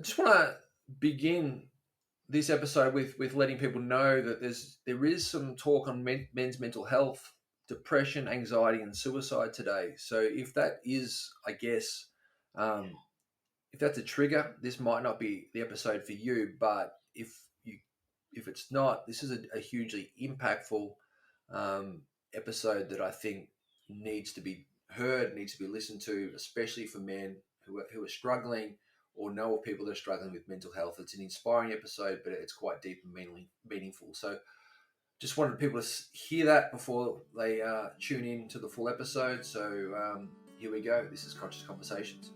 I just want to begin this episode with letting people know that there is some talk on men's mental health, depression, anxiety, and suicide today. So if that is, I guess, um, if that's a trigger, this might not be the episode for you. But if it's not, this is a hugely impactful episode that I think needs to be heard, needs to be listened to, especially for men who are struggling or know of people that are struggling with mental health. It's an inspiring episode, but it's quite deep and meaningful. So just wanted people to hear that before they tune in to the full episode. So here we go. This is Conscious Conversations.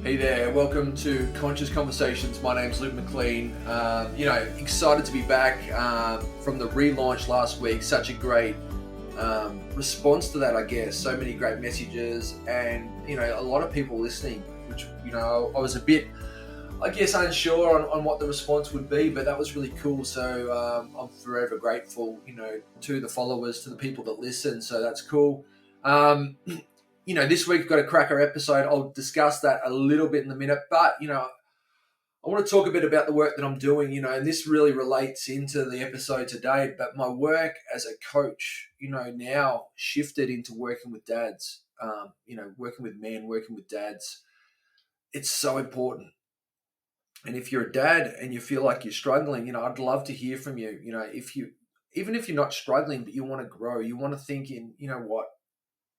Hey there, welcome to Conscious Conversations. My name's Luke McLean. Excited to be back from the relaunch last week. Such a great response to that, I guess. So many great messages and, a lot of people listening, which, I was a bit, I guess, unsure on what the response would be, but that was really cool. So I'm forever grateful, to the followers, to the people that listen. So that's cool. This week we've got a cracker episode. I'll discuss that a little bit in a minute, but, I want to talk a bit about the work that I'm doing, and this really relates into the episode today, but my work as a coach, now shifted into working with dads, working with men, working with dads. It's so important. And if you're a dad and you feel like you're struggling, I'd love to hear from you. Even if you're not struggling, but you want to grow, you want to think in, what?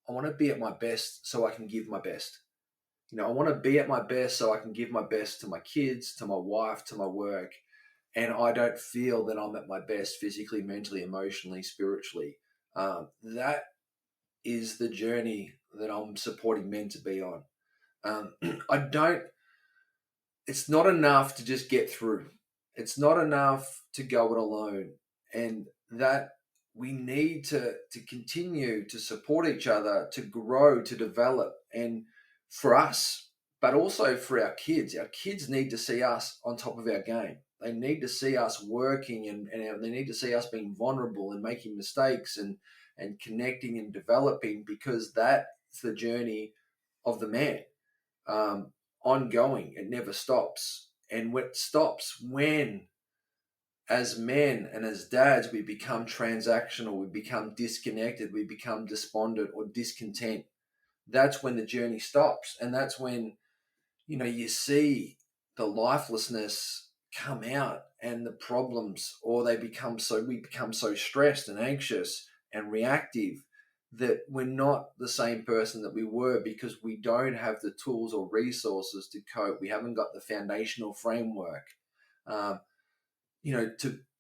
I want to be at my best so I can give my best. I want to be at my best so I can give my best to my kids, to my wife, to my work. And I don't feel that I'm at my best physically, mentally, emotionally, spiritually. That is the journey that I'm supporting men to be on. It's not enough to just get through. It's not enough to go it alone. And that we need to continue to support each other, to grow, to develop, and for us, but also for our kids. Our kids need to see us on top of our game. They need to see us working and they need to see us being vulnerable and making mistakes and connecting and developing, because that's the journey of the man. Ongoing, it never stops. And what stops when, as men and as dads, we become transactional, we become disconnected, we become despondent or discontent. That's when the journey stops. And that's when, you see the lifelessness come out and the problems, or we become so stressed and anxious and reactive that we're not the same person that we were, because we don't have the tools or resources to cope. We haven't got the foundational framework.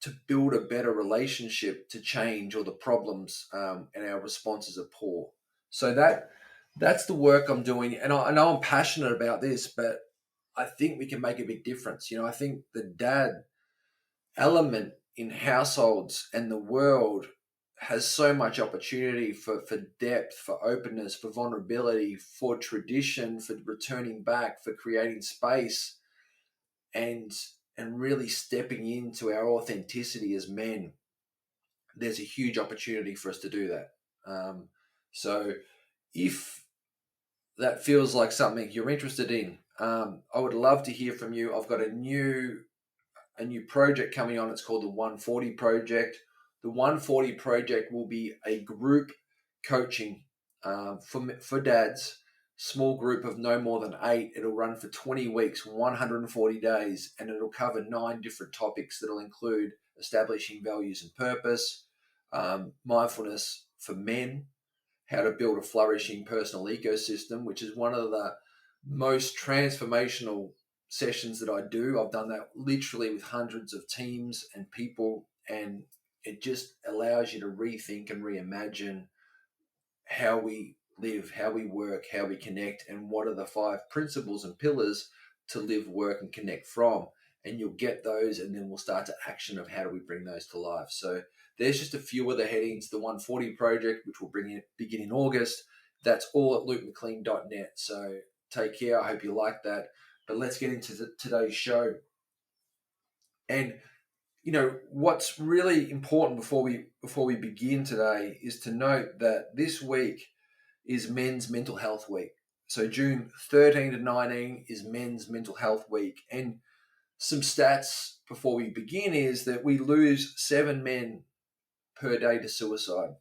To build a better relationship to change or the problems, and our responses are poor. So that's the work I'm doing. And I know I'm passionate about this, but I think we can make a big difference. I think the dad element in households and the world has so much opportunity for depth, for openness, for vulnerability, for tradition, for returning back, for creating space, and really stepping into our authenticity as men. There's a huge opportunity for us to do that. So if that feels like something you're interested in, I would love to hear from you. I've got a new project coming on. It's called the 140 Project. The 140 Project will be a group coaching for dads, small group of no more than 8. It'll run for 20 weeks, 140 days, and it'll cover 9 different topics that'll include establishing values and purpose, mindfulness for men, how to build a flourishing personal ecosystem, which is one of the most transformational sessions that I do. I've done that literally with hundreds of teams and people, and it just allows you to rethink and reimagine how we live, how we work, how we connect, and what are the 5 principles and pillars to live, work, and connect from. And you'll get those, and then we'll start to action of how do we bring those to life. So there's just a few of the headings. The 140 project, which will begin in August. That's all at lukemclean.net. So take care. I hope you like that. But let's get into today's show. And what's really important before we begin today is to note that this week is Men's Mental Health Week. So June 13 to 19 is Men's Mental Health Week. And some stats before we begin is that we lose 7 men per day to suicide.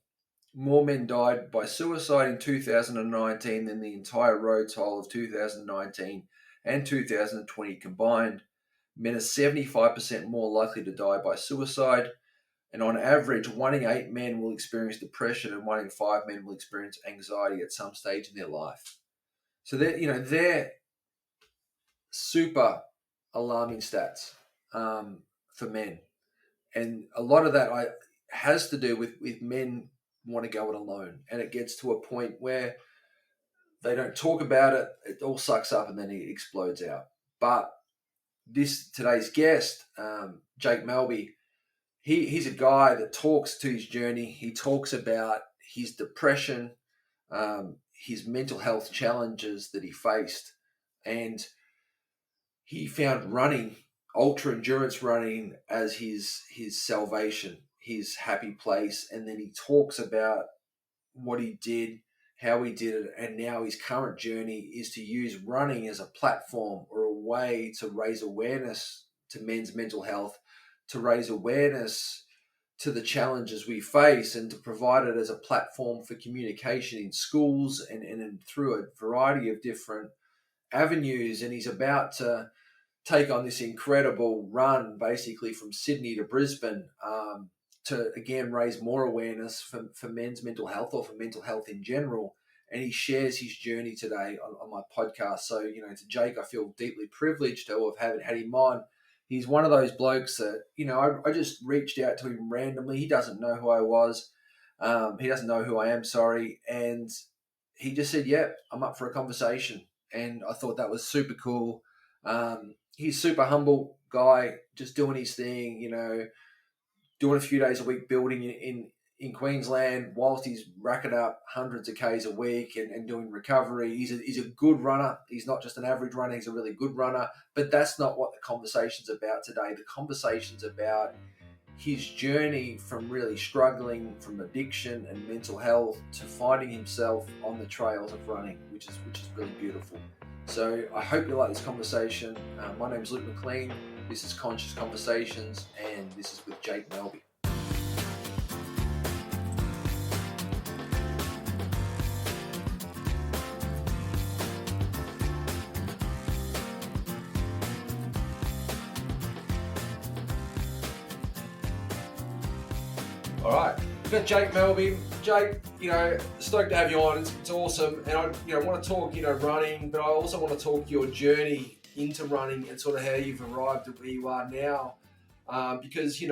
More men died by suicide in 2019 than the entire road toll of 2019 and 2020 combined. Men are 75% more likely to die by suicide. And on average, 1 in 8 men will experience depression and 1 in 5 men will experience anxiety at some stage in their life. So they're super alarming stats for men. And a lot of that has to do with men want to go it alone. And it gets to a point where they don't talk about it. It all sucks up and then it explodes out. But today's guest, Jake Malby, he's a guy that talks to his journey. He talks about his depression, his mental health challenges that he faced, and he found running, ultra endurance running, as his salvation, his happy place. And then he talks about what he did, how he did it, and now his current journey is to use running as a platform or a way to raise awareness to men's mental health, to raise awareness to the challenges we face, and to provide it as a platform for communication in schools and through a variety of different avenues. And he's about to take on this incredible run, basically from Sydney to Brisbane, to again raise more awareness for men's mental health, or for mental health in general. And he shares his journey today on my podcast. So, to Jake, I feel deeply privileged to have had him on. He's one of those blokes that, I just reached out to him randomly. He doesn't know who I was. He doesn't know who I am, sorry. And he just said, yeah, I'm up for a conversation. And I thought that was super cool. He's super humble guy, just doing his thing, doing a few days a week building in Queensland whilst he's racking up hundreds of Ks a week and doing recovery. He's a good runner. He's not just an average runner. He's a really good runner. But that's not what the conversation's about today. The conversation's about his journey from really struggling from addiction and mental health to finding himself on the trails of running, which is really beautiful. So I hope you like this conversation. My name's Luke McLean. This is Conscious Conversations, and this is with Jake Malby. All right, we've got Jake Malby. Jake, stoked to have you on. It's awesome, and I want to talk, running, but I also want to talk your journey into running and sort of how you've arrived at where you are now. Because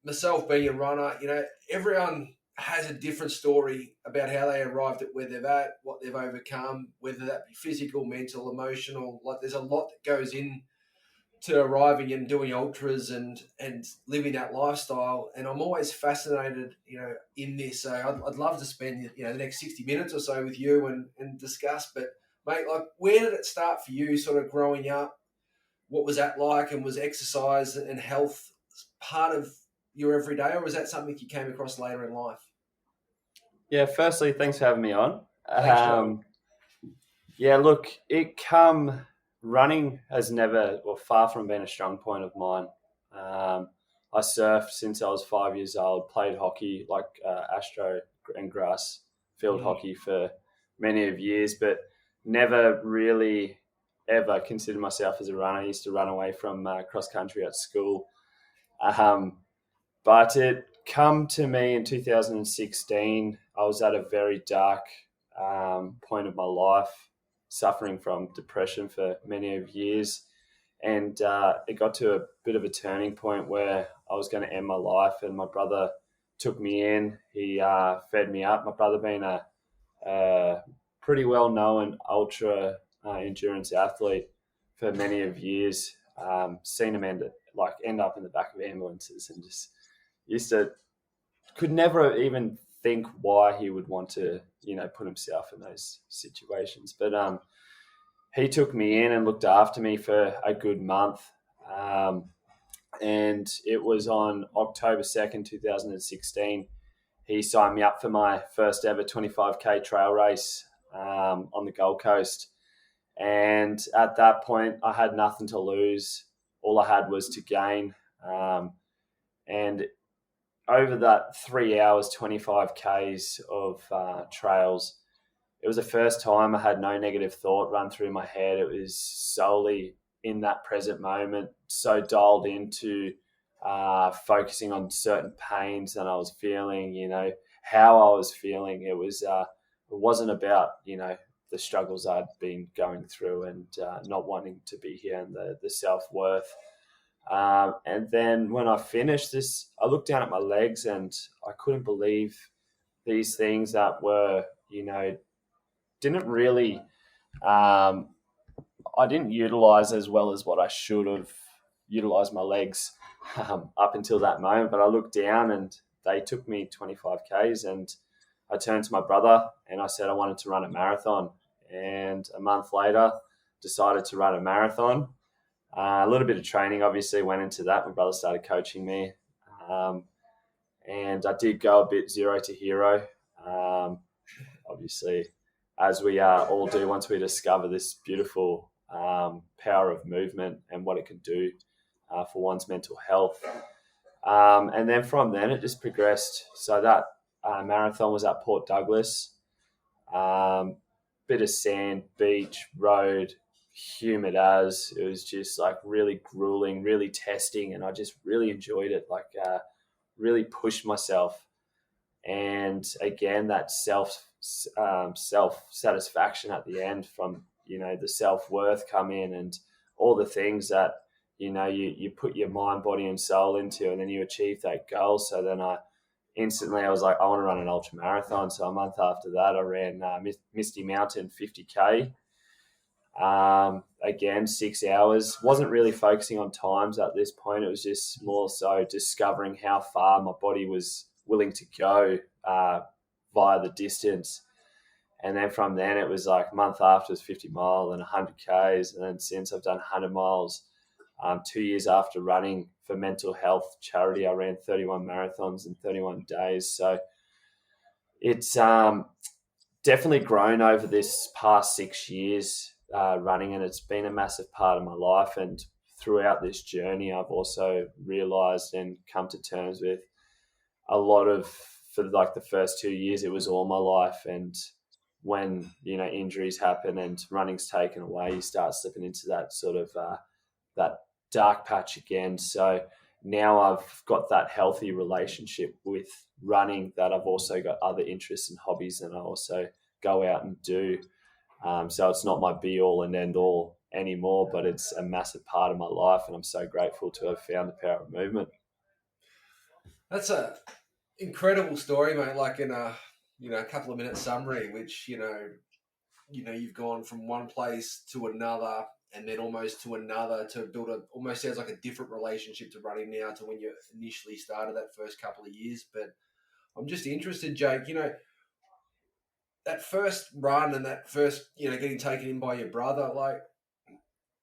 myself being a runner, everyone has a different story about how they arrived at where they're at, what they've overcome, whether that be physical, mental, emotional. Like there's a lot that goes in to arriving and doing ultras and living that lifestyle. And I'm always fascinated, in this. So I'd love to spend, the next 60 minutes or so with you and discuss. But mate, like, where did it start for you sort of growing up? What was that like? And was exercise and health part of your everyday, or was that something you came across later in life? Yeah, firstly, thanks for having me on. Thanks, yeah, look, running has never, or far from being a strong point of mine. I surfed since I was 5 years old, played hockey, like astro and grass field hockey for many of years, but never really ever considered myself as a runner. I used to run away from cross country at school. But it come to me in 2016. I was at a very dark point of my life, suffering from depression for many of years. And it got to a bit of a turning point where I was going to end my life, and my brother took me in. He fed me up. My brother being a pretty well known ultra endurance athlete for many of years. Seen him end up in the back of ambulances, and just could never even think why he would want to, put himself in those situations. But he took me in and looked after me for a good month. And it was on October 2nd, 2016. He signed me up for my first ever 25K trail race on the Gold Coast. And at that point, I had nothing to lose. All I had was to gain. And over that 3 hours, 25 Ks of trails, it was the first time I had no negative thought run through my head. It was solely in that present moment, so dialed into focusing on certain pains that I was feeling, how I was feeling. It wasn't about, the struggles I'd been going through and not wanting to be here and the self-worth. And then when I finished this, I looked down at my legs and I couldn't believe these things that were, didn't really, I didn't utilize as well as what I should have utilized my legs up until that moment. But I looked down and they took me 25 Ks, and I turned to my brother and I said I wanted to run a marathon. And a month later, decided to run a marathon. A little bit of training obviously went into that. My brother started coaching me. And I did go a bit zero to hero. Obviously, as we all do once we discover this beautiful power of movement and what it can do for one's mental health. And then from then, it just progressed. So that marathon was at Port Douglas. Bit of sand, beach, road, humid as. It was just like really grueling, really testing, and I just really enjoyed it. Really pushed myself. And again, that self satisfaction at the end from, the self-worth come in and all the things that, you put your mind, body and soul into, and then you achieve that goal. So then I was like, I want to run an ultra marathon. So a month after that, I ran Misty Mountain 50K. Again, 6 hours. Wasn't really focusing on times at this point. It was just more so discovering how far my body was willing to go via the distance. And then from then, it was like a month after, it was 50 mile and 100 Ks. And then since, I've done 100 miles. 2 years after running for mental health charity, I ran 31 marathons in 31 days. So it's definitely grown over this past 6 years running, and it's been a massive part of my life. And throughout this journey, I've also realized and come to terms with a lot of, for like the first 2 years, it was all my life. And when, injuries happen and running's taken away, you start slipping into that sort of that dark patch again. So now I've got that healthy relationship with running, that I've also got other interests and hobbies that I also go out and do. So it's not my be all and end all anymore, but it's a massive part of my life, and I'm so grateful to have found the power of movement. That's a incredible story, mate. Like in a couple of minute summary, which you've gone from one place to another, and then almost to another, to build almost sounds like a different relationship to running now to when you initially started that first couple of years. But I'm just interested, Jake, that first run and that first, getting taken in by your brother, like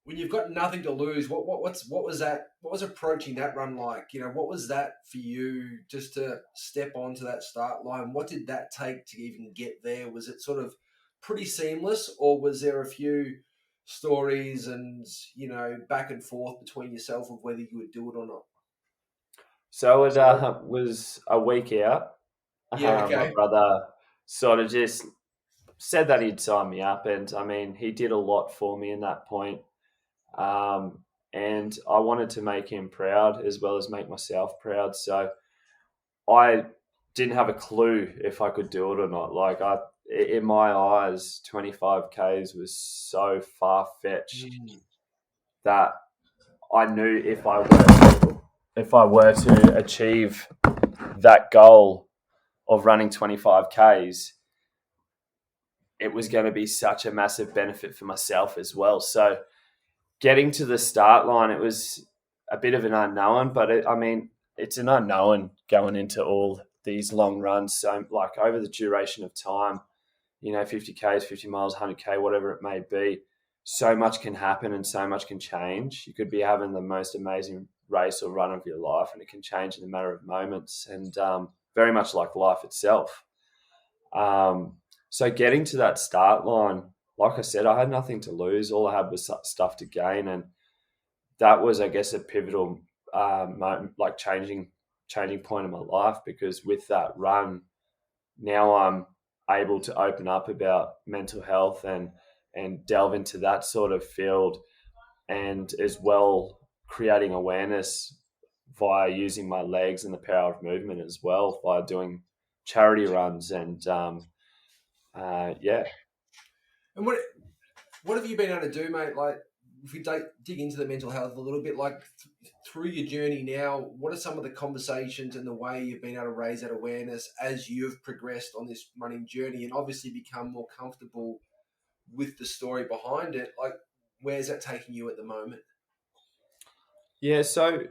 when you've got nothing to lose, what was that? What was approaching that run like? What was that for you, just to step onto that start line? What did that take to even get there? Was it sort of pretty seamless, or was there a few stories and, back and forth between yourself of whether you would do it or not? So it was a week out. Yeah, okay. My brother sort of just said that he'd sign me up, and I mean, he did a lot for me in that point. And I wanted to make him proud as well as make myself proud. So I didn't have a clue if I could do it or not. Like, in my eyes, 25 Ks was so far-fetched that I knew if I were to achieve that goal of running 25 Ks, it was going to be such a massive benefit for myself as well. So getting to the start line, it was a bit of an unknown, but it's an unknown going into all these long runs. So like over the duration of time, 50 Ks, 50 miles, 100K, whatever it may be, so much can happen and so much can change. You could be having the most amazing race or run of your life, and it can change in a matter of moments, and very much like life itself. So getting to that start line, like I said, I had nothing to lose. All I had was stuff to gain, and that was, I guess, a pivotal moment, like changing point in my life, because with that run, now I'm able to open up about mental health and delve into that sort of field, and as well creating awareness via using my legs and the power of movement as well, by doing charity runs and yeah. And what have you been able to do, mate? Like, if we dig into the mental health a little bit, like through your journey now, what are some of the conversations and the way you've been able to raise that awareness as you've progressed on this running journey and obviously become more comfortable with the story behind it? Like, where's that taking you at the moment? Yeah, so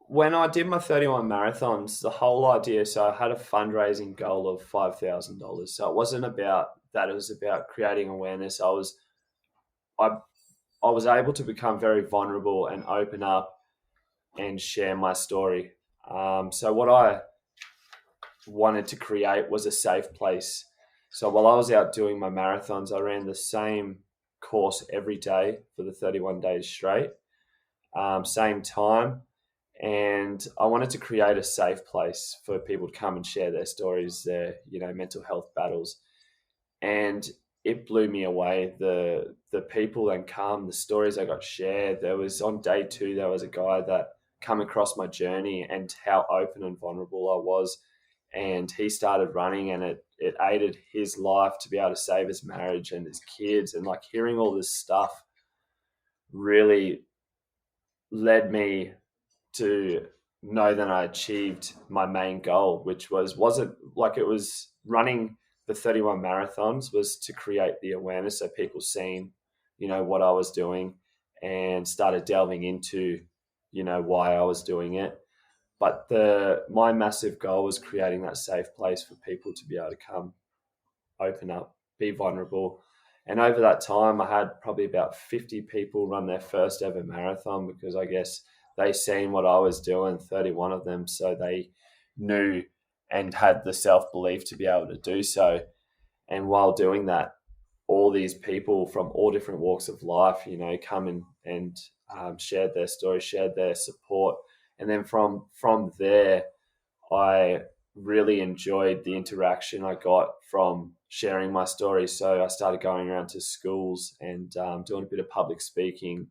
when I did my 31 marathons, the whole idea, so I had a fundraising goal of $5,000. So it wasn't about that, it was about creating awareness. I I was able to become very vulnerable and open up and share my story. So what I wanted to create was a safe place. So while I was out doing my marathons, I ran the same course every day for the 31 days straight, same time. And I wanted to create a safe place for people to come and share their stories, their mental health battles, and it blew me away. The people that come, the stories I got shared. There was, on day 2, there was a guy that come across my journey and how open and vulnerable I was, and he started running, and it aided his life to be able to save his marriage and his kids, and like hearing all this stuff really led me to know that I achieved my main goal, which wasn't like, it was running the 31 marathons was to create the awareness so people seen, what I was doing, and started delving into, why I was doing it. But my massive goal was creating that safe place for people to be able to come, open up, be vulnerable. And over that time, I had probably about 50 people run their first ever marathon, because I guess they seen what I was doing, 31 of them, so they knew and had the self-belief to be able to do so. And while doing that, all these people from all different walks of life, come in and shared their story, shared their support. And then from there, I really enjoyed the interaction I got from sharing my story. So I started going around to schools and doing a bit of public speaking,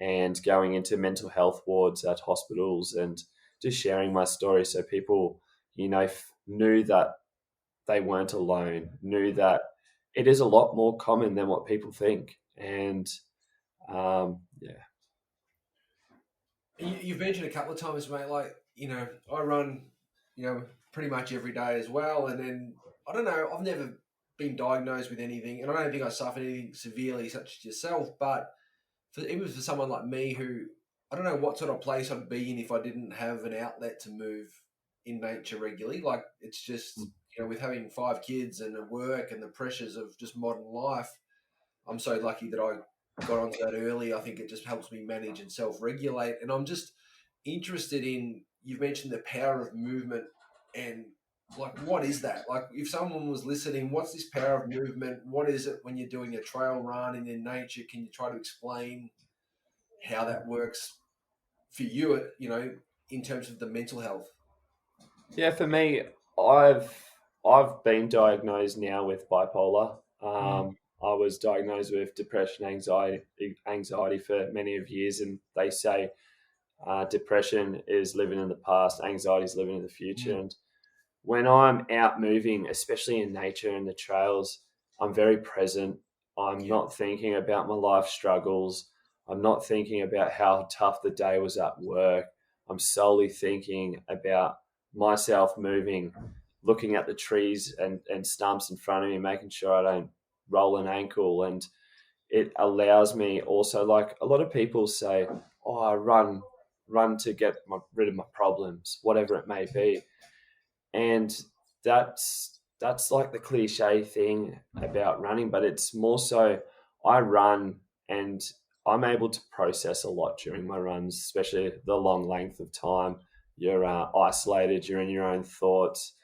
and going into mental health wards at hospitals and just sharing my story, so people, knew that they weren't alone, knew that it is a lot more common than what people think. And yeah. You've mentioned a couple of times, mate, like, I run, pretty much every day as well. And then, I don't know, I've never been diagnosed with anything, and I don't think I suffered anything severely such as yourself. But even for someone like me who, I don't know what sort of place I'd be in if I didn't have an outlet to move in nature regularly. Like, it's just, with having 5 kids and the work and the pressures of just modern life, I'm so lucky that I got onto that early. I think it just helps me manage and self-regulate. And I'm just interested in, you've mentioned the power of movement, and like, what is that? Like, if someone was listening, what's this power of movement? What is it when you're doing a trail run and in nature? Can you try to explain how that works for you, in terms of the mental health? Yeah, for me, I've I've been diagnosed now with bipolar. Mm. I was diagnosed with depression, anxiety for many of years, and they say depression is living in the past, anxiety is living in the future. Mm. And when I'm out moving, especially in nature and the trails, I'm very present. I'm Yeah. not thinking about my life struggles. I'm not thinking about how tough the day was at work. I'm solely thinking about myself moving, looking at the trees and stumps in front of me, making sure I don't roll an ankle, and it allows me also, like a lot of people say, oh, I run to get rid of my problems, whatever it may be. And that's like the cliche thing about running, but it's more so I run and I'm able to process a lot during my runs, especially the long length of time. You're isolated, you're in your own thoughts,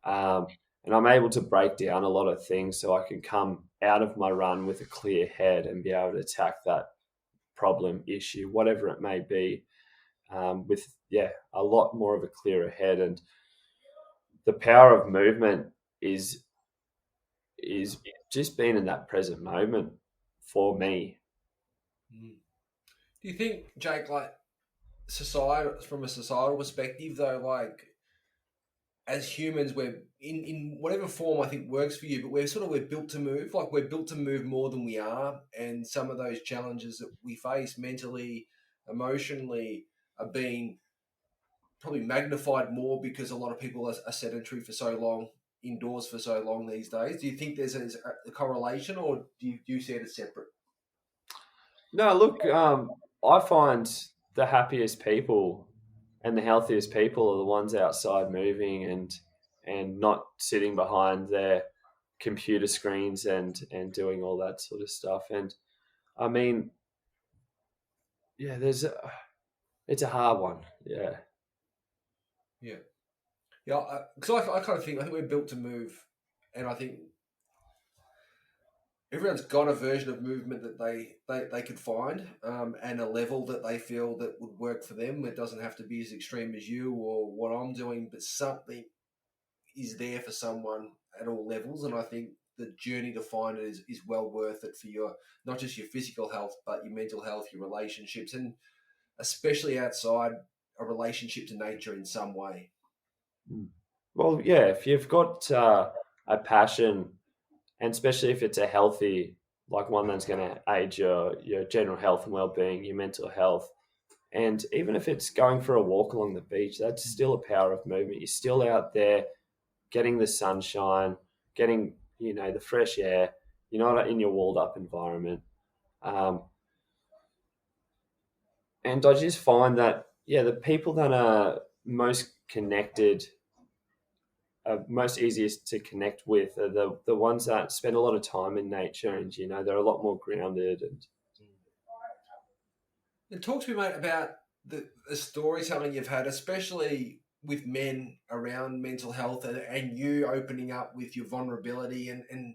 and I'm able to break down a lot of things so I can come out of my run with a clear head and be able to attack that problem, issue, whatever it may be, with a lot more of a clearer head. And the power of movement is is just being in that present moment for me. Mm. Do you think, Jake, like society, from a societal perspective, though, like as humans, we're in whatever form I think works for you, but we're built to move. Like we're built to move more than we are, and some of those challenges that we face mentally, emotionally, are being probably magnified more because a lot of people are sedentary for so long, indoors for so long these days. Do you think there's a correlation, or do you see it as separate? No, look, I find the happiest people and the healthiest people are the ones outside moving and not sitting behind their computer screens and doing all that sort of stuff. And I mean, yeah, it's a hard one. Yeah. Yeah, yeah. Because I kind of think I think we're built to move, and I think everyone's got a version of movement that they could find, and a level that they feel that would work for them. It doesn't have to be as extreme as you or what I'm doing, but something is there for someone at all levels. And I think the journey to find it is well worth it for your not just your physical health, but your mental health, your relationships, and especially outside a relationship to nature in some way. Mm. Well, yeah, if you've got a passion, and especially if it's a healthy, like one that's going to aid your general health and well-being, your mental health, and even if it's going for a walk along the beach, that's still a power of movement. You're still out there getting the sunshine, getting the fresh air. You're not in your walled up environment, um, and I just find that the people that are most connected, most easiest to connect with, are the ones that spend a lot of time in nature, and they're a lot more grounded. And And talk to me, mate, about the storytelling you've had, especially with men around mental health, and you opening up with your vulnerability, and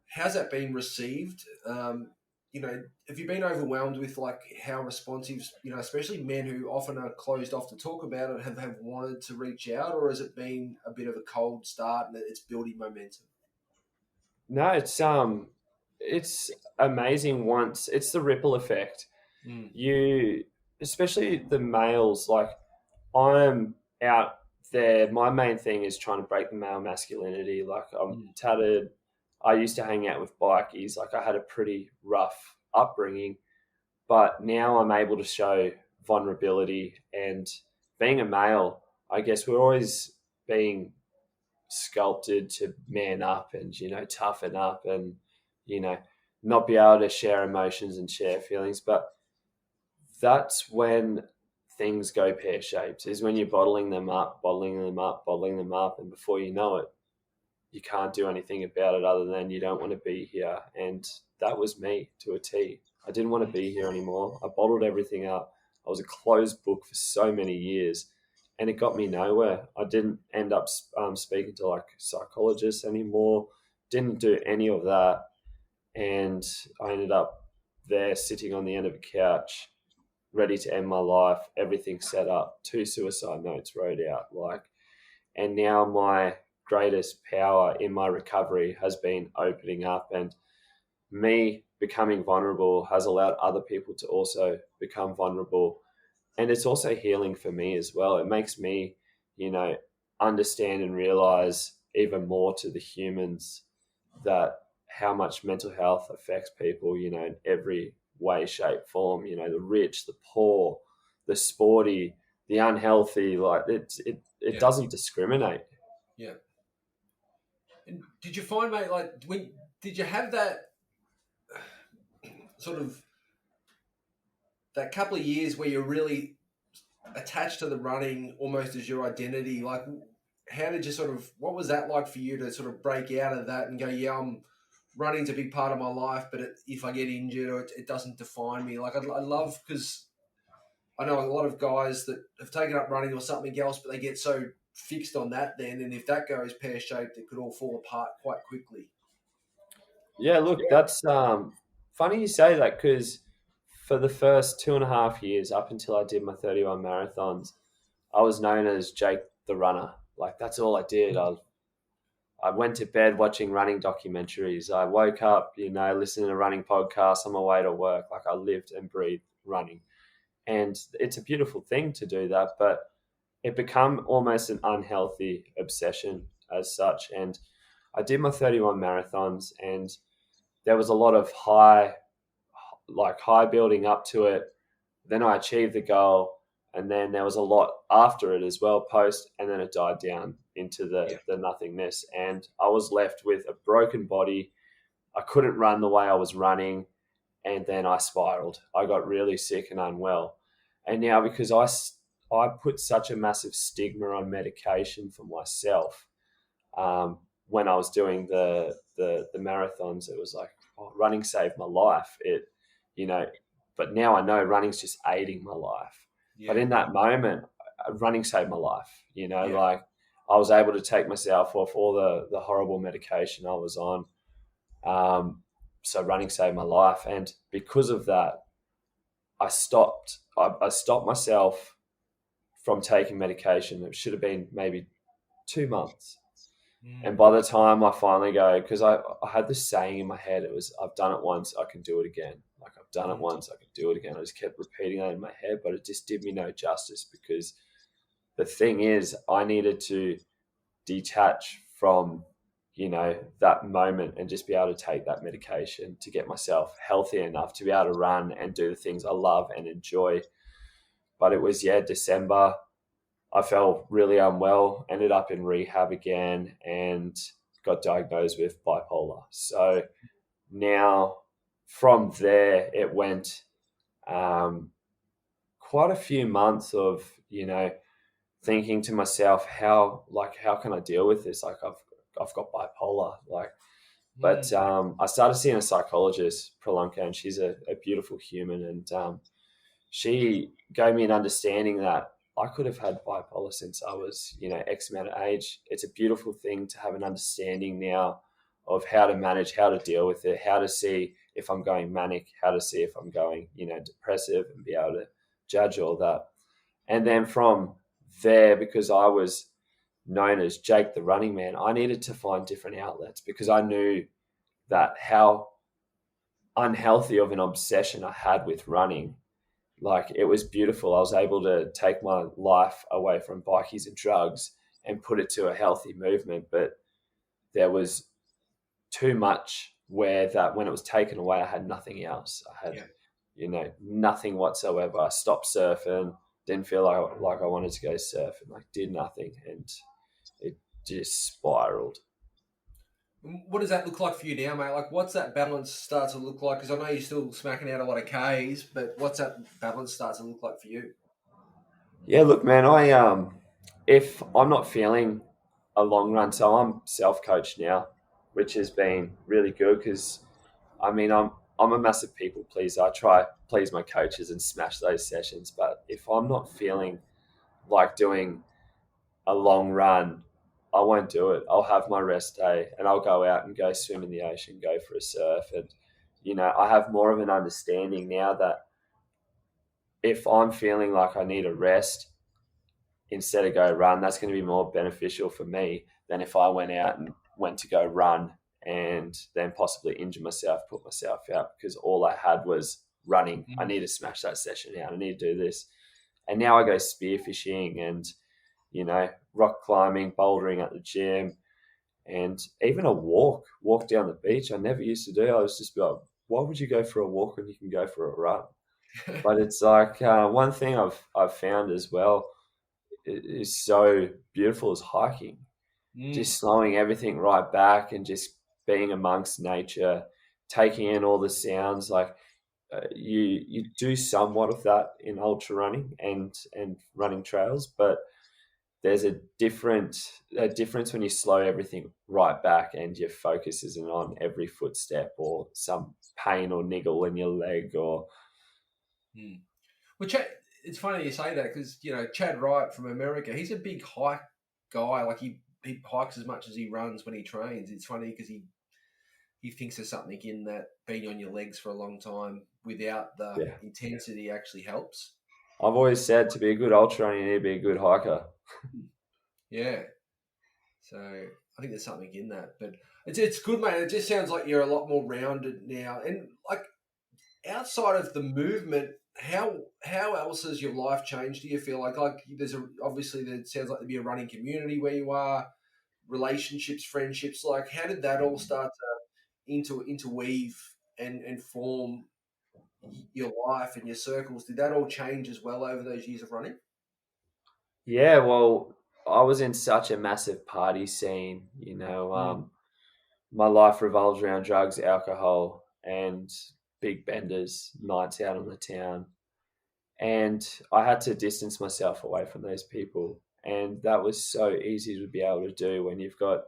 how's that been received? Have you been overwhelmed with like how responsive, especially men who often are closed off to talk about it, have wanted to reach out, or has it been a bit of a cold start and it's building momentum? no, it's amazing. Once it's the ripple effect, Mm, you especially the males, like I'm out there. My main thing is trying to break the male masculinity. Like I'm mm, tattered. I used to hang out with bikies. Like I had a pretty rough upbringing, but now I'm able to show vulnerability. And being a male, I guess we're always being sculpted to man up and toughen up and you know not be able to share emotions and share feelings. But that's when things go pear shaped, is when you're bottling them up, bottling them up, bottling them up, and before you know it, you can't do anything about it other than you don't want to be here. And that was me to a T. I didn't want to mm. be here anymore. I bottled everything up. I was a closed book for so many years, and it got me nowhere. I didn't end up speaking to like psychologists anymore. Didn't do any of that, and I ended up there sitting on the end of a couch, ready to end my life. Everything set up. 2 suicide notes wrote out. And now my greatest power in my recovery has been opening up, and me becoming vulnerable has allowed other people to also become vulnerable. And it's also healing for me as well. It makes me, you know, understand and realize even more to the humans that how much mental health affects people, in every way, shape, form, the rich, the poor, the sporty, the unhealthy. Like it Yeah, doesn't discriminate. yeah. And did you find, mate, like when did you have that sort of that couple of years where you're really attached to the running almost as your identity? Like, how did you sort of, what was that like for you to sort of break out of that and go, yeah, I'm running's a big part of my life, but if I get injured or it doesn't define me? Like, I love, because I know a lot of guys that have taken up running or something else, but they get so fixed on that then, and if that goes pear-shaped, it could all fall apart quite quickly. Yeah, look, that's funny you say that because for the first 2.5 years, up until I did my 31 marathons, I was known as Jake the Runner. Like that's all I did. I went to bed watching running documentaries. I woke up, listening to running podcasts on my way to work. Like I lived and breathed running. And it's a beautiful thing to do that, but it became almost an unhealthy obsession as such. And I did my 31 marathons and there was a lot of high building up to it. Then I achieved the goal, and then there was a lot after it as well, post, and then it died down into Yeah. the nothingness. And I was left with a broken body. I couldn't run the way I was running, and then I spiraled. I got really sick and unwell. And now because I put such a massive stigma on medication for myself, when I was doing the marathons, it was like, oh, running saved my life. You know, but now I know running's just aiding my life. But Yeah. in that moment, running saved my life. Yeah. Like I was able to take myself off all the horrible medication I was on. So running saved my life, and because of that, I stopped. I stopped myself from taking medication. It should have been maybe 2 months. And Mm. by the time I finally go, because I had this saying in my head, it was, I've done it once, I can do it again. Like, I've done it Mm. once, I can do it again. I just kept repeating that in my head, but it just did me no justice because the thing is, I needed to detach from, that moment and just be able to take that medication to get myself healthy enough to be able to run and do the things I love and enjoy. But it was, December. I felt really unwell, ended up in rehab again, and got diagnosed with bipolar. So now from there, it went quite a few months of, thinking to myself, how can I deal with this? Like I've got bipolar, like, but Mm. I started seeing a psychologist, Prolunka, and she's a beautiful human. And she gave me an understanding that I could have had bipolar since I was, X amount of age. It's a beautiful thing to have an understanding now of how to manage, how to deal with it, how to see if I'm going manic, how to see if I'm going, depressive, and be able to judge all that. And then from there, because I was known as Jake the Running Man, I needed to find different outlets because I knew that how unhealthy of an obsession I had with running. Like it was beautiful. I was able to take my life away from bikies and drugs and put it to a healthy movement. But there was too much where that when it was taken away, I had nothing else. I had, Yeah. nothing whatsoever. I stopped surfing, didn't feel like I wanted to go surfing, like did nothing. And it just spiraled. What does that look like for you now, mate? Like, what's that balance start to look like? Because I know you're still smacking out a lot of Ks, but what's that balance start to look like for you? Yeah, look, man, if I'm not feeling a long run, so I'm self-coached now, which has been really good because I mean I'm a massive people pleaser. I try please my coaches and smash those sessions, but if I'm not feeling like doing a long run, I won't do it. I'll have my rest day and I'll go out and go swim in the ocean, go for a surf, and I have more of an understanding now that if I'm feeling like I need a rest instead of go run, that's going to be more beneficial for me than if I went out and went to go run and then possibly injure myself, put myself out because all I had was running. I Mm. need to smash that session out. I need to do this. And now I go spearfishing and, rock climbing, bouldering at the gym, and even a walk down the beach. I never used to do. I was just like, why would you go for a walk when you can go for a run? But it's like one thing I've found as well is so beautiful is hiking. Mm. Just slowing everything right back and just being amongst nature, taking in all the sounds. Like you do somewhat of that in ultra running and running trails, but there's a difference when you slow everything right back and your focus isn't on every footstep or some pain or niggle in your leg or Hmm. Well, it's funny you say that because Chad Wright from America, he's a big hike guy. Like he hikes as much as he runs when he trains. It's funny because he thinks there's something in that being on your legs for a long time without the yeah. intensity actually helps. I've always said to be a good ultra runner, you need to be a good hiker. Yeah. So I think there's something in that, but it's good, mate. It just sounds like you're a lot more rounded now, and like outside of the movement, how else has your life changed? Do you feel like there's obviously there sounds like there'd be a running community where you are, relationships, friendships. Like how did that all start to interweave and form your life and your circles? Did that all change as well over those years of running? Yeah, well, I was in such a massive party scene, Mm. my life revolves around drugs, alcohol, and big benders, nights out on the town. And I had to distance myself away from those people. And that was so easy to be able to do when you've got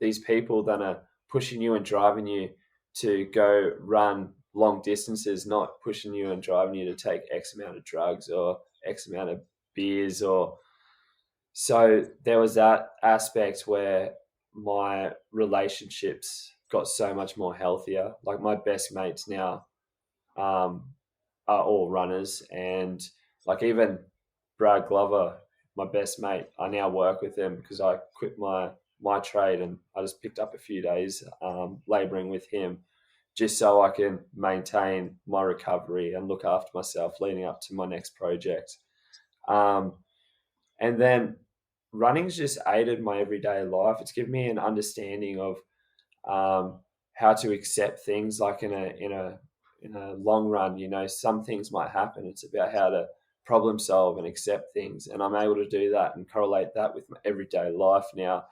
these people that are pushing you and driving you to go run long distances, not pushing you and driving you to take X amount of drugs or X amount of beers or so there was that aspect where my relationships got so much more healthier. Like my best mates now um, are all runners, and like even Brad Glover, my best mate, I now work with him because I quit my trade and I just picked up a few days labouring with him just so I can maintain my recovery and look after myself leading up to my next project. Um, and then running's just aided my everyday life. It's given me an understanding of how to accept things. Like in a long run, some things might happen. It's about how to problem solve and accept things, and I'm able to do that and correlate that with my everyday life now.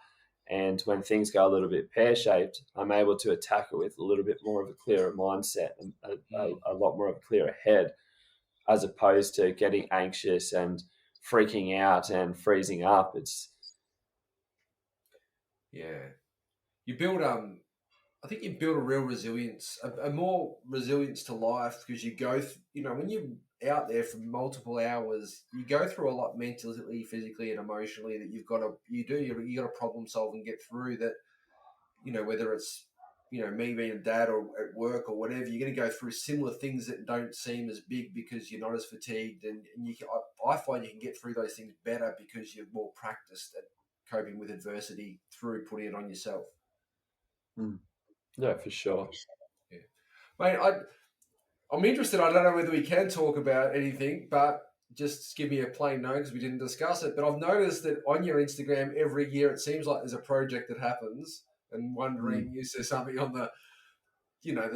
And when things go a little bit pear shaped, I'm able to attack it with a little bit more of a clearer mindset and Mm. a lot more of a clearer head, as opposed to getting anxious and freaking out and freezing up. It's Yeah, you build I think you build a real resilience, a more resilience to life because you go, when you're out there for multiple hours, you go through a lot mentally, physically, and emotionally that you got to problem solve and get through that. Whether it's me being a dad or at work or whatever, you're going to go through similar things that don't seem as big because you're not as fatigued, and I find you can get through those things better because you're more practiced at coping with adversity through putting it on yourself. mm, yeah, for sure. Yeah. Mate, I'm interested. I don't know whether we can talk about anything, but just give me a plain no because we didn't discuss it. But I've noticed that on your Instagram every year, it seems like there's a project that happens. And Mm. wondering, is there something on the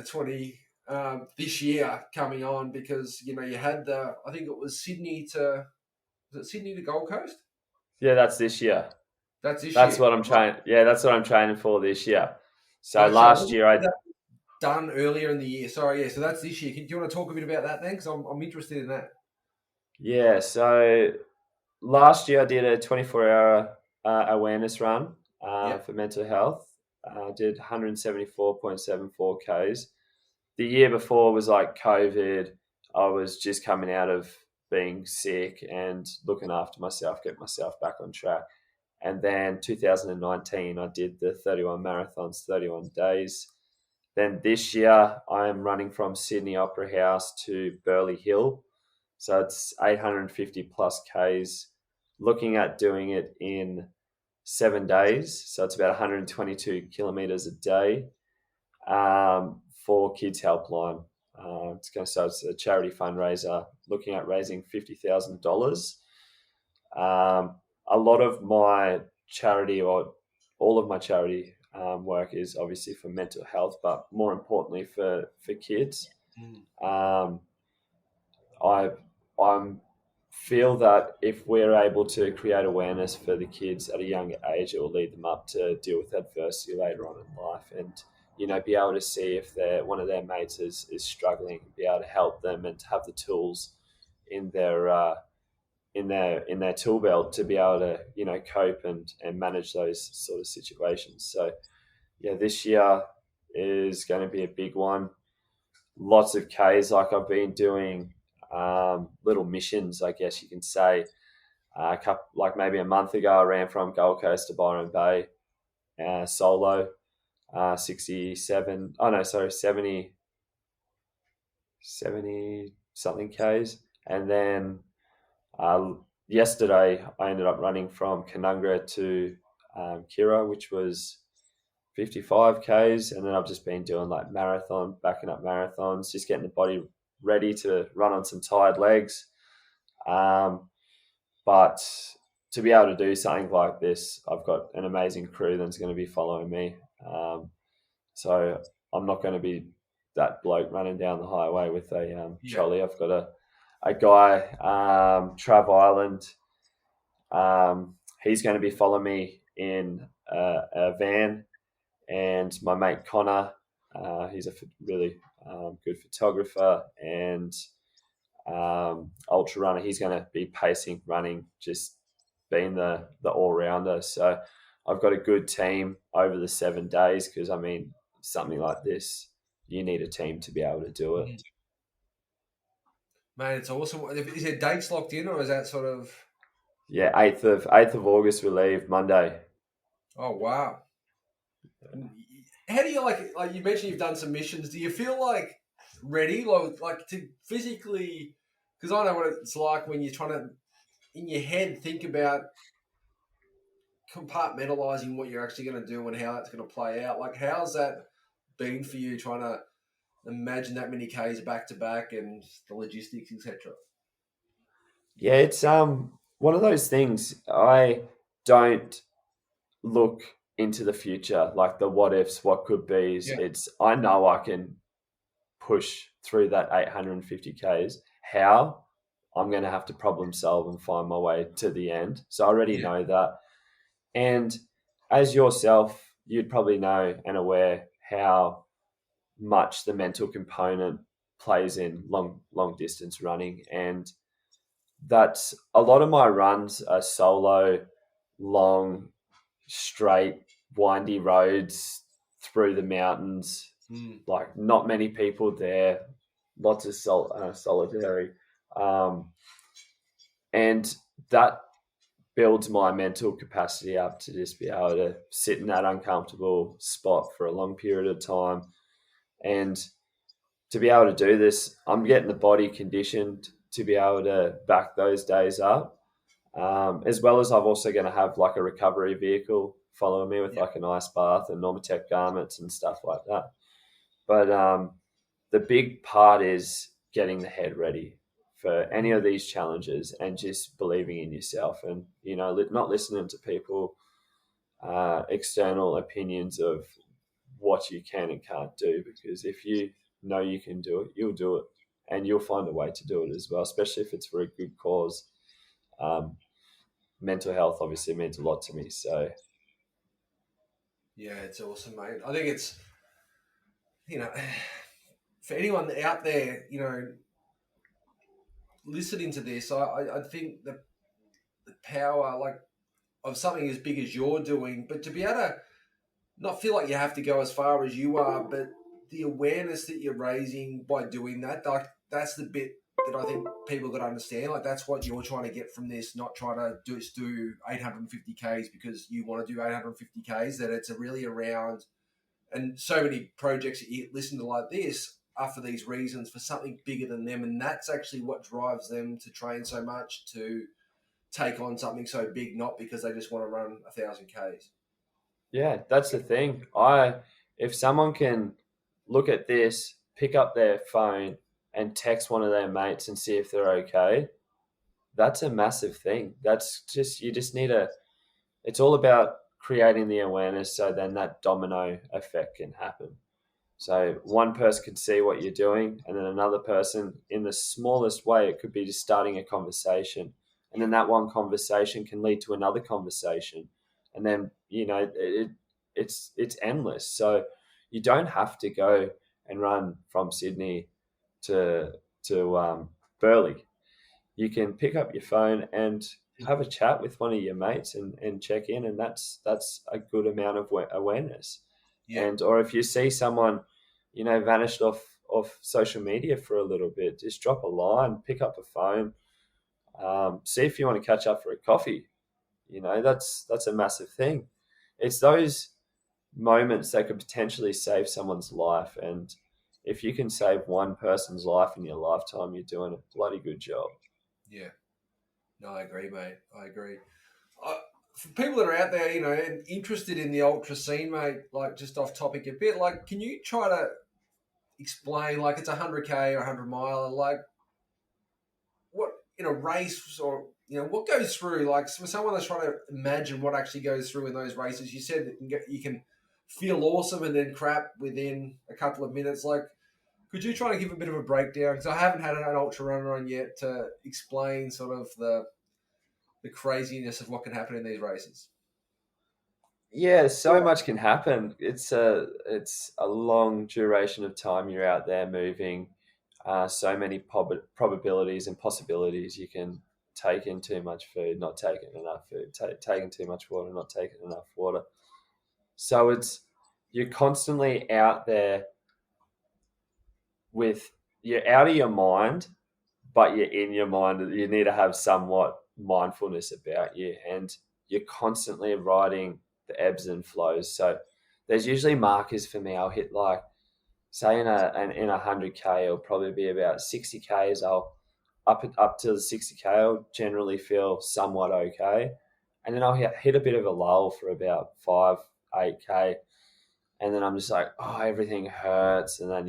20 this year coming on? Because you had I think it was Sydney to Gold Coast. Yeah, that's this year. That's this That's year. what I'm Right. trying. Yeah, that's what I'm training for this year. So Okay, I last wasn't year sure I that done earlier in the year. Sorry, yeah. So that's this year. Do you want to talk a bit about that then? Because I'm interested in that. yeah. So last year I did a 24-hour awareness run Yep. for mental health. I did 174.74 k's. The year before was like COVID. I was just coming out of being sick and looking after myself, get myself back on track. And then 2019, I did the 31 marathons, 31 days. Then this year, I am running from Sydney Opera House to Burleigh Hill. So it's 850 plus Ks. Looking at doing it in 7 days. So it's about 122 kilometers a day for Kids Helpline. So it's a charity fundraiser looking at raising $50,000. A lot of my charity, or all of my charity work, is obviously for mental health, but more importantly for kids. Mm. Um, I I'm feel that if we're able to create awareness for the kids at a younger age, it will lead them up to deal with adversity later on in life. And be able to see if one of their mates is struggling, be able to help them, and to have the tools in their tool belt to be able to cope and manage those sort of situations. So yeah, this year is going to be a big one. Lots of Ks, like I've been doing little missions, I guess you can say. Like maybe a month ago, I ran from Gold Coast to Byron Bay solo, 67. Oh no, sorry, 70 something Ks, and then yesterday I ended up running from Canungra to Kira, which was 55 Ks, and then I've just been doing like backing up marathons, just getting the body ready to run on some tired legs. But to be able to do something like this, I've got an amazing crew that's going to be following me. So I'm not going to be that bloke running down the highway with a trolley. I've got a guy, Trav Island. He's going to be following me in a van, and my mate Connor, he's a really good photographer and ultra runner. He's going to be pacing, running, just being the all-rounder. So I've got a good team over the 7 days, because I mean, something like this, you need a team to be able to do it. Man, it's awesome. Is there dates locked in, or is that sort of? Yeah, 8th of August we leave, Monday. Oh wow! How do you like you mentioned you've done some missions? Do you feel like ready, like to physically? Because I know what it's like when you're trying to, in your head, think about compartmentalizing what you're actually going to do and how that's going to play out. Like, how's that been for you, trying to imagine that many Ks back to back and the logistics, etc.? Yeah, it's one of those things. I don't look into the future, like the what ifs, what could be's. Yeah. It's I know I can push through that 850 Ks. How? I'm going to have to problem solve and find my way to the end. So I already Yeah. know that. And as yourself, you'd probably know and aware how much the mental component plays in long distance running. And that's a lot of my runs are solo, long, straight, windy roads through the mountains. Like, not many people there, lots of solitary, and that builds my mental capacity up to just be able to sit in that uncomfortable spot for a long period of time. And to be able to do this, I'm getting the body conditioned to be able to back those days up. As well as I'm also going to have like a recovery vehicle following me with like an ice bath and Normatec garments and stuff like that. But the big part is getting the head ready for any of these challenges and just believing in yourself, and not listening to people external opinions of what you can and can't do, because if you know you can do it, you'll do it, and you'll find a way to do it as well, especially if it's for a good cause. Mental health obviously means a lot to me, so Yeah, it's awesome, mate. I think it's, for anyone out there, listening to this, I think the power, like, of something as big as you're doing, but to be able to not feel like you have to go as far as you are, but the awareness that you're raising by doing that, like, that's the bit that I think people got to understand. Like, that's what you're trying to get from this, not trying to do 850 Ks because you want to do 850 Ks, that it's really around, and so many projects that you listen to like this are for these reasons, for something bigger than them. And that's actually what drives them to train so much, to take on something so big, not because they just want to run 1,000 Ks. yeah, that's the thing. If someone can look at this, pick up their phone and text one of their mates and see if they're okay, that's a massive thing. That's just, you just need it's all about creating the awareness, so then that domino effect can happen. So one person can see what you're doing, and then another person, in the smallest way, it could be just starting a conversation. And then that one conversation can lead to another conversation. And then, it's endless. So, you don't have to go and run from Sydney to Burleigh. You can pick up your phone and have a chat with one of your mates and check in, and that's a good amount of awareness. Yeah. And or if you see someone, vanished off social media for a little bit, just drop a line, pick up a phone, see if you want to catch up for a coffee. That's a massive thing. It's those moments that could potentially save someone's life, and if you can save one person's life in your lifetime, you're doing a bloody good job. Yeah. No, I agree, mate. I agree. For people that are out there, and interested in the ultra scene, mate, like just off topic a bit, like, can you try to explain, like, it's 100K or 100 mile, and like, what in a race, or what goes through, like, for someone that's trying to imagine what actually goes through in those races? You said that you can feel awesome and then crap within a couple of minutes. Like, could you try to give a bit of a breakdown? Because I haven't had an ultra runner on yet to explain sort of the craziness of what can happen in these races. Yeah, so much can happen. It's a long duration of time you're out there moving. So many probabilities and possibilities. You can take in too much food, not taking enough food, taking too much water, not taking enough water. So you're constantly out there you're out of your mind, but you're in your mind. You need to have somewhat mindfulness about you, and you're constantly riding the ebbs and flows. So there's usually markers for me. I'll hit, like, say in 100K, it'll probably be about 60Ks. I'll up to the 60K. I'll generally feel somewhat okay, and then I'll hit a bit of a lull for about 5-8K, and then I'm just like, oh, everything hurts, and then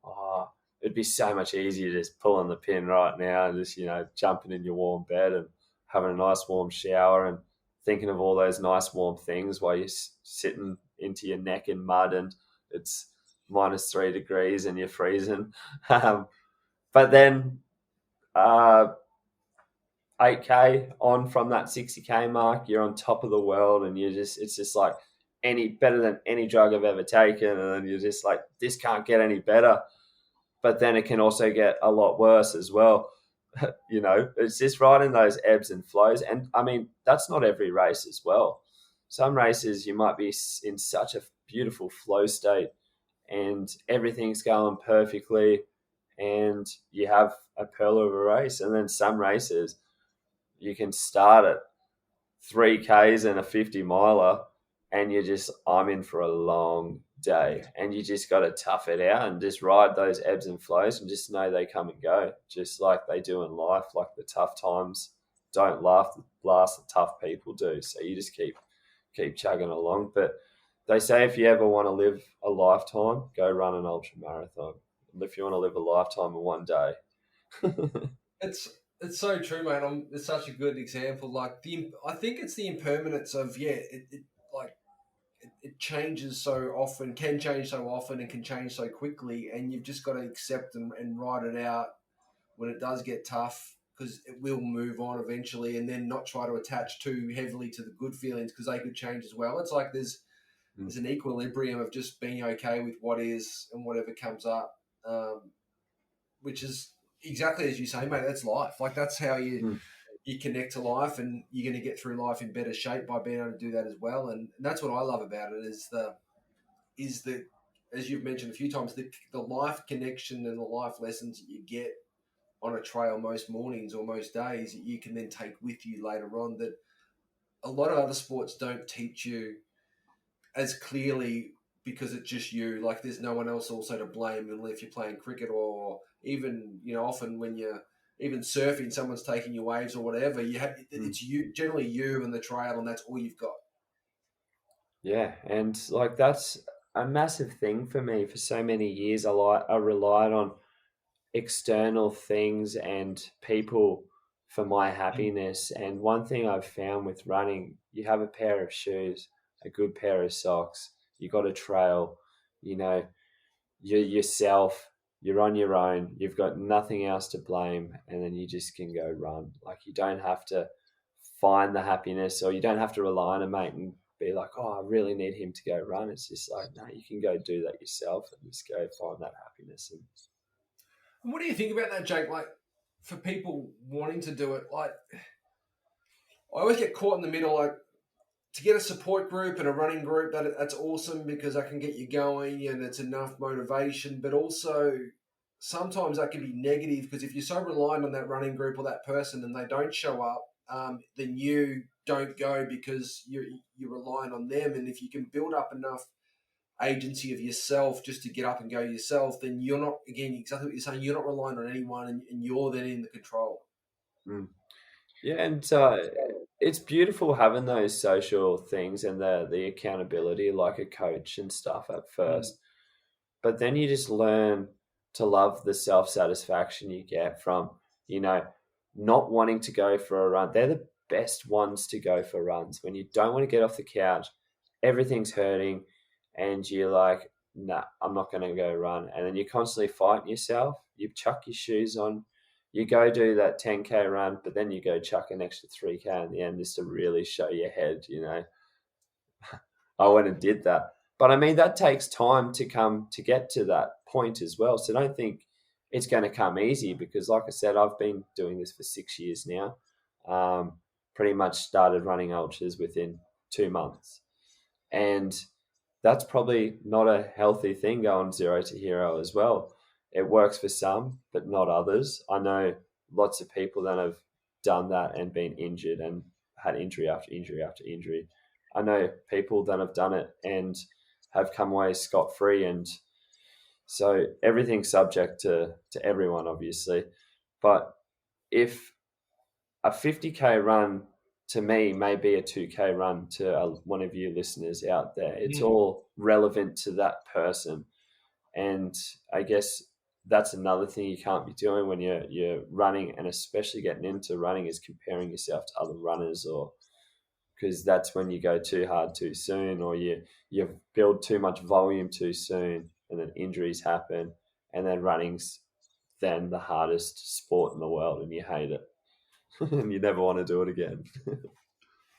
oh, it'd be so much easier just pulling the pin right now and just jumping in your warm bed and having a nice warm shower and thinking of all those nice warm things while you're sitting into your neck in mud and it's -3 degrees and you're freezing. But then uh, 8K on from that 60K mark, you're on top of the world, and it's just like any better than any drug I've ever taken. And then you're just like, this can't get any better. But then it can also get a lot worse as well. It's just right in those ebbs and flows. And I mean, that's not every race as well. Some races you might be in such a beautiful flow state and everything's going perfectly and you have a pearl of a race. And then some races you can start at 3Ks and a 50 miler, and I'm in for a long day. And you just got to tough it out and just ride those ebbs and flows and just know they come and go, just like they do in life. Like the tough times don't last, the tough people do. So you just keep chugging along. But they say if you ever want to live a lifetime, go run an ultra marathon. And if you want to live a lifetime in one day. It's so true, mate. It's such a good example. Like, I think it's the impermanence of, it changes so often, can change so often, and can change so quickly, and you've just got to accept and ride it out when it does get tough, because it will move on eventually, and then not try to attach too heavily to the good feelings, because they could change as well. It's like there's an equilibrium of just being okay with what is and whatever comes up, which is exactly as you say, mate. That's life. Like, that's how you connect to life, and you're going to get through life in better shape by being able to do that as well. And that's what I love about it is the as you've mentioned a few times, the life connection and the life lessons that you get on a trail most mornings or most days that you can then take with you later on, that a lot of other sports don't teach you as clearly, because it's just you. Like, there's no one else also to blame, unless if you're playing cricket, or even often when you're even surfing, someone's taking your waves or whatever. It's you, generally you and the trail, and that's all you've got. Yeah, and like that's a massive thing for me. For so many years, I relied on external things and people for my happiness. And one thing I've found with running, you have a pair of shoes, a good pair of socks, you got a trail, you know, you're yourself, you're on your own, you've got nothing else to blame, and then you just can go run. Like, you don't have to find the happiness, or you don't have to rely on a mate and be like, oh, I really need him to go run. It's just like, no, you can go do that yourself and just go find that happiness. And what do you think about that, Jake? Like, for people wanting to do it, like, I always get caught in the middle. Like, to get a support group and a running group, that's awesome because I can get you going and it's enough motivation. But also, sometimes that can be negative because if you're so reliant on that running group or that person and they don't show up, then you don't go because you're relying on them. And if you can build up enough agency of yourself just to get up and go yourself, then you're not, again, exactly what you're saying, you're not relying on anyone and you're then in the control. Mm. Yeah, and it's beautiful having those social things and the accountability, like a coach and stuff at Mm. first. But then you just learn to love the self satisfaction you get from, you know, not wanting to go for a run. They're the best ones to go for runs when you don't want to get off the couch, everything's hurting, and you're like, nah, I'm not going to go run. And then you're constantly fighting yourself. You chuck your shoes on, you go do that 10K run, but then you go chuck an extra 3K in the end just to really show your head, I went and did that. But I mean, that takes time to come to get to that point as well. So don't think it's going to come easy because, like I said, I've been doing this for 6 years now. Pretty much started running ultras within 2 months. And that's probably not a healthy thing going zero to hero as well. It works for some, but not others. I know lots of people that have done that and been injured and had injury after injury after injury. I know people that have done it and have come away scot free. And so everything's subject to everyone, obviously. But if a 50K run to me may be a 2K run to one of you listeners out there, it's Mm. all relevant to that person. And I guess that's another thing you can't be doing when you're running, and especially getting into running, is comparing yourself to other runners, or because that's when you go too hard too soon, or you build too much volume too soon, and then injuries happen, and then running's then the hardest sport in the world, and you hate it, and you never want to do it again.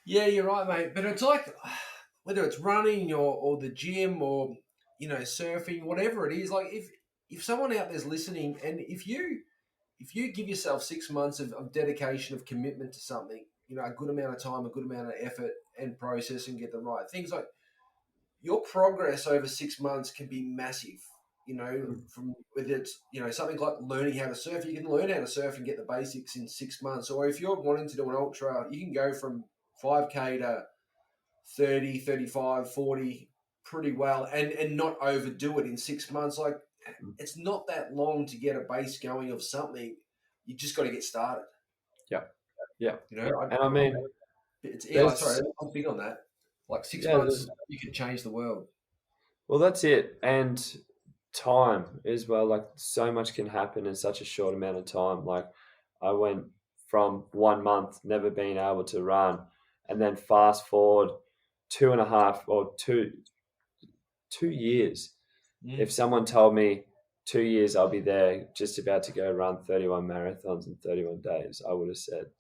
Yeah, you're right, mate. But it's like whether it's running or the gym or surfing, whatever it is. Like if someone out there's listening, and if you give yourself 6 months of dedication of commitment to something, a good amount of time, a good amount of effort and process, and get the right things, like your progress over 6 months can be massive. From whether it's something like learning how to surf, you can learn how to surf and get the basics in 6 months. Or if you're wanting to do an ultra, you can go from 5K to 30, 35, 40 pretty well and not overdo it in 6 months. Like, it's not that long to get a base going of something. You just got to get started. Yeah, yeah, You know, and I mean, sorry, there's I'm big on that. Like six yeah, months, you could change the world. well, that's it, and time as well. Like so much can happen in such a short amount of time. Like I went from 1 month never being able to run, and then fast forward 2.5 or 2 years. If Mm. someone told me 2 years I'll be there, just about to go run 31 marathons in 31 days, I would have said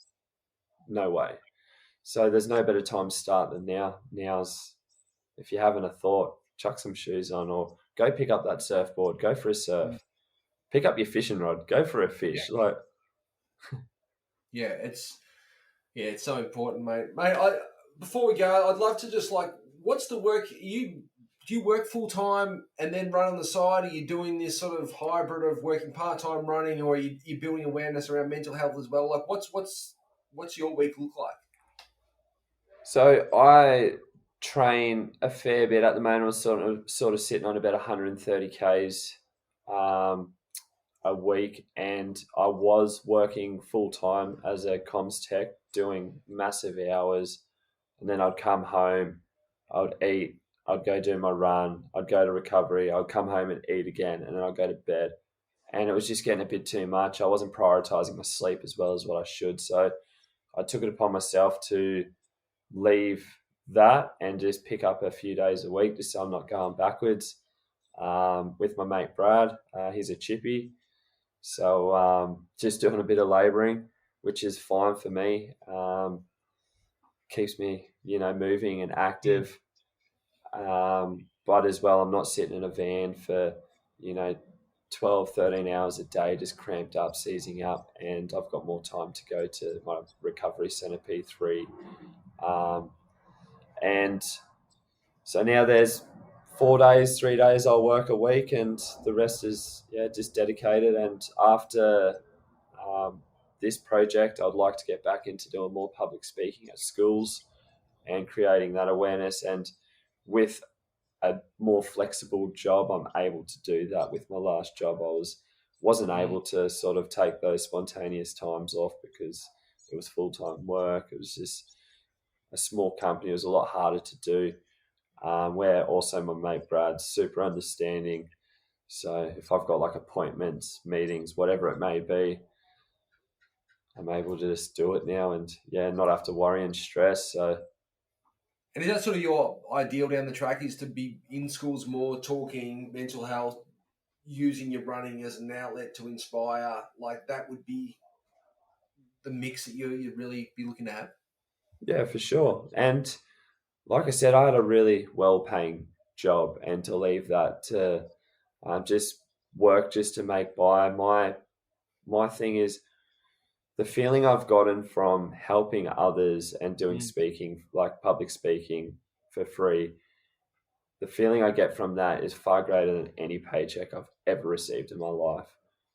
no way. So there's no better time to start than now. Now's, if you're having a thought, chuck some shoes on or go pick up that surfboard, go for a surf, pick up your fishing rod, go for a Yeah, fish. Like, yeah, it's so important, mate. Mate, before we go, I'd love to just what's the work you do? You work full time and then run on the side? Are you doing this sort of hybrid of working part time running, or are you building awareness around mental health as well? Like, what's your week look like? so I train a fair bit at the moment. I'm sort of sitting on about 130 k's um, a week, and I was working full time as a comms tech, doing massive hours, and then I'd come home, I'd eat, I'd go do my run, I'd go to recovery, I'd come home and eat again, and then I'd go to bed. And it was just getting a bit too much. I wasn't prioritizing my sleep as well as what I should. So I took it upon myself to leave that and just pick up a few days a week just so I'm not going backwards. With my mate Brad, he's a chippy. So just doing a bit of labouring, which is fine for me. keeps me, moving and active. But as well, I'm not sitting in a van for, you know, 12, 13 hours a day, just cramped up, seizing up. And I've got more time to go to my recovery center P3. Um, and so now there's 4 days, 3 days I'll work a week, and the rest is just dedicated. And after this project, I'd like to get back into doing more public speaking at schools and creating that awareness. And with a more flexible job, I'm able to do that. With my last job, wasn't able to sort of take those spontaneous times off because it was full-time work. It was just a small company. It was a lot harder to do. Where also my mate Brad's super understanding. So if I've got like appointments, meetings, whatever it may be, I'm able to just do it now and not have to worry and stress. So, and is that sort of your ideal down the track, is to be in schools more, talking mental health, using your running as an outlet to inspire? Like that would be the mix that you'd really be looking to have? Yeah, for sure. And like I said, I had a really well-paying job, and to leave that to just work just to make by. My thing is the feeling I've gotten from helping others and doing speaking, like public speaking for free. The feeling I get from that is far greater than any paycheck I've ever received in my life.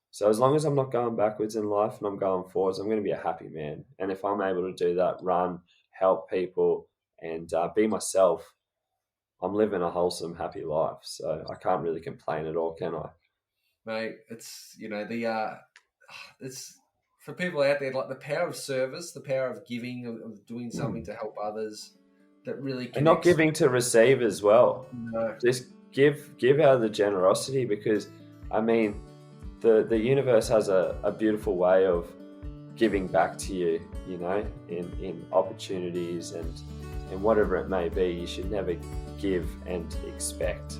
So as long as I'm not going backwards in life and I'm going forwards, I'm going to be a happy man. And if I'm able to do that, run, help people, and be myself, I'm living a wholesome, happy life. So I can't really complain at all, can I? Mate, it's it's for people out there, like the power of service, the power of giving, of doing something to help others, that really connects. And not giving to receive as well. No. Just give out of the generosity, because I mean, the universe has a beautiful way of giving back to you, in opportunities and whatever it may be. You should never give and expect.